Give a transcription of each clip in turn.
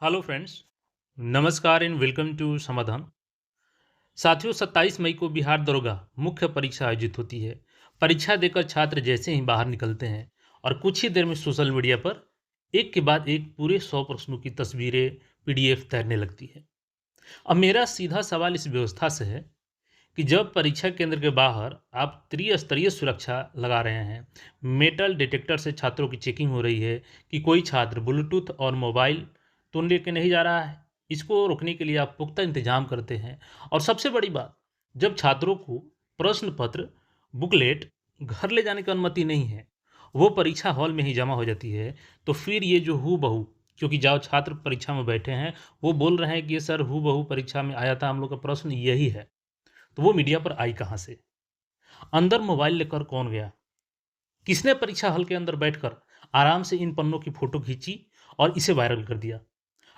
Hello friends, नमस्कार and welcome to समाधान। साथियों, 27 मई को बिहार दरोगा मुख्य परीक्षा आयोजित होती है। परीक्षा देकर छात्र जैसे ही बाहर निकलते हैं और कुछ ही देर में सोशल मीडिया पर एक के बाद एक पूरे 100 प्रश्नों की तस्वीरें पीडीएफ तैरने लगती है। अब मेरा सीधा सवाल इस व्यवस्था से है कि जब परीक्षा केंद्र के बाहर आप त्रिस्तरीय सुरक्षा लगा रहे हैं, मेटल डिटेक्टर से छात्रों की चेकिंग हो रही है कि कोई छात्र ब्लूटूथ और मोबाइल तो लेके नहीं जा रहा है। इसको रोकने के लिए आप पुख्ता इंतजाम करते हैं और सबसे बड़ी बात, जब छात्रों को प्रश्न पत्र, बुकलेट घर ले जाने की अनुमति नहीं है, वो परीक्षा हॉल में ही जमा हो जाती है, तो फिर ये जो हूबहू बहू, क्योंकि जो छात्र परीक्षा में बैठे हैं, वो बोल रहे हैं कि ये सर हूबहू बहू परीक्षा में आया था, हम लोग का प्रश्न यही है। तो वो मीडिया पर आई कहाँ से? अंदर मोबाइल लेकर कौन गया? किसने परीक्षा हॉल के अंदर बैठकर आराम से इन पन्नों की फोटो खींची और इसे वायरल कर दिया?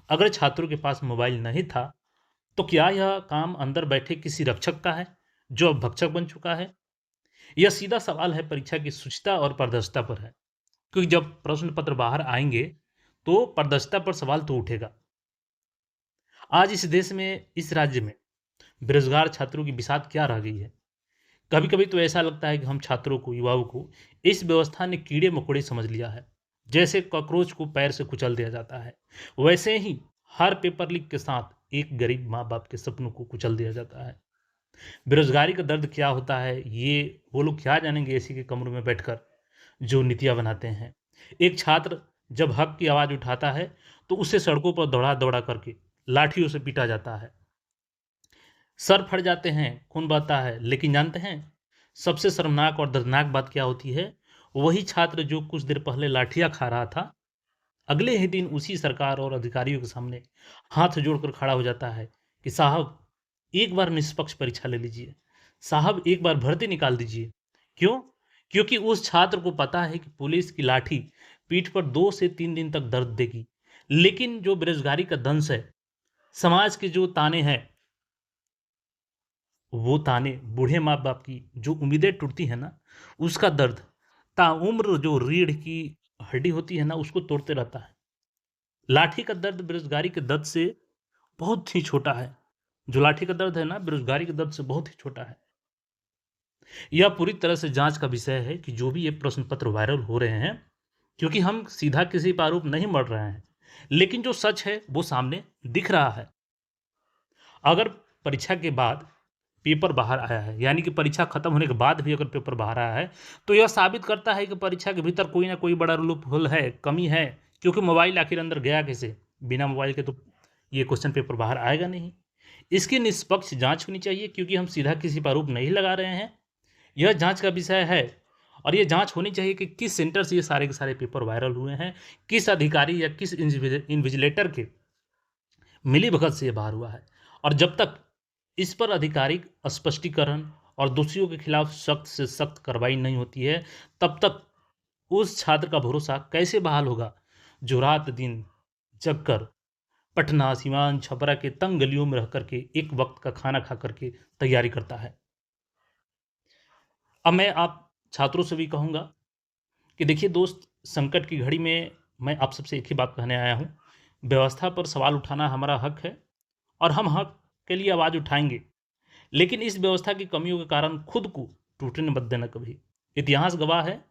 अगर छात्रों के पास मोबाइल नहीं था, तो क्या यह काम अंदर बैठे किसी रक्षक का है, जो अब भक्षक बन चुका है? यह सीधा सवाल है परीक्षा की शुचिता और पारदर्शिता पर है, क्योंकि जब प्रश्न पत्र बाहर आएंगे, तो पारदर्शिता पर सवाल तो उठेगा। आज इस देश में, इस राज्य में बेरोजगार छात्रों की बिसात क्या रह गई है? कभी-कभी तो ऐसा लगता है कि हम छात्रों को, युवाओं को इस व्यवस्था ने कीड़े-मकोड़े समझ लिया है। जैसे कॉकरोच को पैर से कुचल दिया जाता है, वैसे ही हर पेपर लीक के साथ एक गरीब माँ-बाप के सपनों को कुचल दिया जाता है। बेरोज़गारी का दर्द क्या होता है, ये वो लोग क्या जानेंगे एसी के कमरों में बैठकर, जो नीतियाँ बनाते हैं। एक छात्र जब हक की आवाज़ उठाता है, तो उसे सड़कों पर दौड़ा-दौड़ा करके लाठियों से पीटा जाता है। सर फट जाते हैं, खून बहता है, लेकिन जानते हैं, सबसे शर्मनाक और दर्दनाक बात क्या होती है? वही छात्र जो कुछ देर पहले लाठियाँ खा रहा था, अगले ही दिन उसी सरकार और अधिकारियों के सामने हाथ जोड़कर खड़ा हो जाता है कि साहब, एक बार निष्पक्ष परीक्षा ले लीजिए। साहब, एक बार भर्ती निकाल दीजिए। क्यों? क्योंकि उस छात्र को पता है कि पुलिस की लाठी पीठ पर 2 से 3 दिन तक दर्द देगी। लेकिन जो बेरोज़गारी का दंश है, समाज के जो ताने हैं, वो ताने बूढ़े माँ-बाप की जो उम्मीदें टूटती हैं ना, उसका दर्द ताउम्र जो रीढ़ की हड्डी होती है ना, उसको तोड़ते रहता है। लाठी का दर्द बेरोज़गारी के दर्द से बहुत ही छोटा है। जो लाठी का दर्द है ना, बेरोज़गारी के दर्द से बहुत ही छोटा है। यह पूरी तरह से जाँच का विषय है कि जो भी ये प्रश्न पत्र वायरल हो रहे हैं, क्योंकि हम सीधा किसी पे आरोप नहीं मढ़ रहे हैं, लेकिन जो सच है, वो सामने दिख रहा है। अगर परीक्षा के बाद पेपर बाहर आया है, यानी कि परीक्षा खत्म होने के बाद भी अगर पेपर बाहर आया है, तो यह साबित करता है कि परीक्षा के भीतर कोई ना कोई बड़ा लूप होल है, कमी है, क्योंकि मोबाइल आखिर अंदर गया कैसे? बिना मोबाइल के तो ये क्वेश्चन पेपर बाहर आएगा नहीं। इसकी निष्पक्ष जाँच होनी चाहिए, क्योंकि हम सीधा किसी पर आरोप नहीं लगा रहे हैं। यह जाँच का विषय है और ये जाँच होनी चाहिए कि किस सेंटर से ये सारे के सारे पेपर वायरल हुए हैं, किस अधिकारी या किस इन्विजिलेटर के मिलीभगत से ये बाहर हुआ है। और जब तक इस पर आधिकारिक स्पष्टीकरण और दोषियों के खिलाफ सख्त से सख्त कार्रवाई नहीं होती है, तब तक उस छात्र का भरोसा कैसे बहाल होगा, जो रात-दिन जगकर पटना, सीवान, छपरा के तंग गलियों में रह कर के एक वक़्त का खाना खा कर के तैयारी करता है। अब मैं आप छात्रों से भी कहूँगा कि देखिए दोस्त, संकट की घड़ी में मैं आप सबसे एक ही बात कहने आया हूँ, व्यवस्था पर सवाल उठाना हमारा हक है और हम हक के लिए आवाज़ उठाएँगे। लेकिन इस व्यवस्था की कमियों के कारण खुद को टूटने मत देना कभी। इतिहास गवाह है,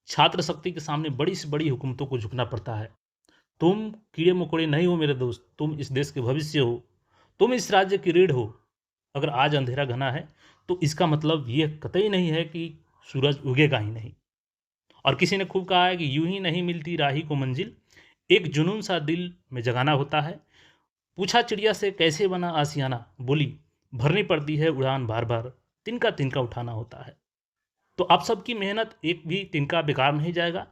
छात्र शक्ति के सामने बड़ी से बड़ी हुकूमतों को झुकना पड़ता है। तुम कीड़े-मकोड़े नहीं हो मेरे दोस्त, तुम इस देश के भविष्य हो, तुम इस राज्य की रीढ़ हो। अगर आज अंधेरा घना है, तो इसका मतलब ये कतई नहीं है कि सूरज उगेगा ही नहीं। और किसी ने खूब कहा है कि यूँ ही नहीं मिलती राही को मंजिल, एक जुनून सा दिल में जगाना होता है। पूछा चिड़िया से कैसे बना आशियाना, बोली भरनी पड़ती है उड़ान बार-बार, तिनका-तिनका उठाना होता है। तो आप सबकी मेहनत एक भी तिनका बेकार नहीं जाएगा।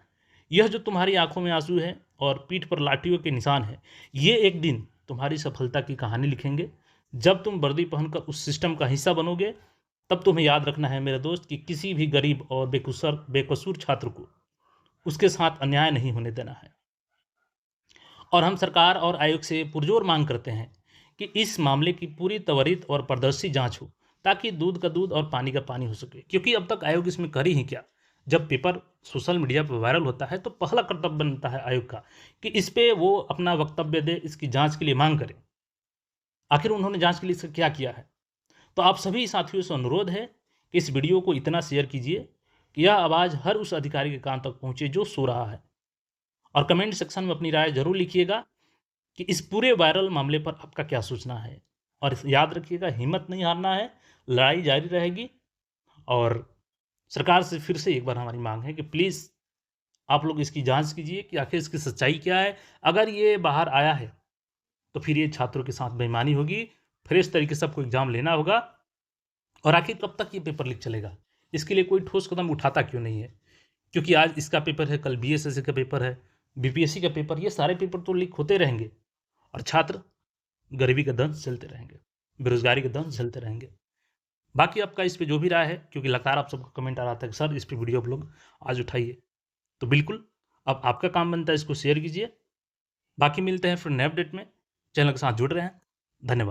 यह जो तुम्हारी आँखों में आँसू है और पीठ पर लाठियों के निशान हैं, ये एक दिन तुम्हारी सफलता की कहानी लिखेंगे। जब तुम वर्दी पहनकर उस सिस्टम का हिस्सा बनोगे, तब तुम्हें याद रखना है मेरे दोस्त कि किसी भी गरीब और बेकसूर छात्र को उसके साथ अन्याय नहीं होने देना है। और हम सरकार और आयोग से पुरजोर मांग करते हैं कि इस मामले की पूरी त्वरित और पारदर्शी जांच हो, ताकि दूध का दूध और पानी का पानी हो सके। क्योंकि अब तक आयोग इसमें कर ही क्या, जब पेपर सोशल मीडिया पर वायरल होता है तो पहला कर्तव्य बनता है आयोग का कि इस पे वो अपना वक्तव्य दे, इसकी जाँच के लिए माँग करे। आखिर उन्होंने जाँच के लिए इसका क्या किया है? तो आप सभी साथियों से अनुरोध है कि इस वीडियो को इतना शेयर कीजिए कि यह आवाज़ हर उस अधिकारी के कान तक पहुँचे जो सो रहा है। और कमेंट सेक्शन में अपनी राय ज़रूर लिखिएगा कि इस पूरे वायरल मामले पर आपका क्या सूचना है। और याद रखिएगा, हिम्मत नहीं हारना है, लड़ाई जारी रहेगी। और सरकार से फिर से एक बार हमारी माँग है कि प्लीज़ आप लोग इसकी जाँच कीजिए कि आखिर इसकी सच्चाई क्या है। अगर ये बाहर आया है, तो फिर ये छात्रों के साथ बेईमानी होगी, फ्रेश तरीके से आपको एग्ज़ाम लेना होगा। और आखिर कब तक ये पेपर लीक चलेगा? इसके लिए कोई ठोस कदम उठाता क्यों नहीं है? क्योंकि आज इसका पेपर है, कल बीएसएससी का पेपर है, बीपीएससी का पेपर, ये सारे पेपर तो लीक होते रहेंगे और छात्र गरीबी का दंश झेलते रहेंगे, बेरोज़गारी का दंश झेलते रहेंगे। बाकी आपका इस पे जो भी राय है, क्योंकि लगातार आप सबका कमेंट आ रहा था कि सर इस पे वीडियो आप लोग आज उठाइए, तो बिल्कुल अब आपका काम बनता है इसको शेयर कीजिए। बाकी मिलते हैं फिर नए अपडेट में, चैनल के साथ जुड़ रहें। धन्यवाद।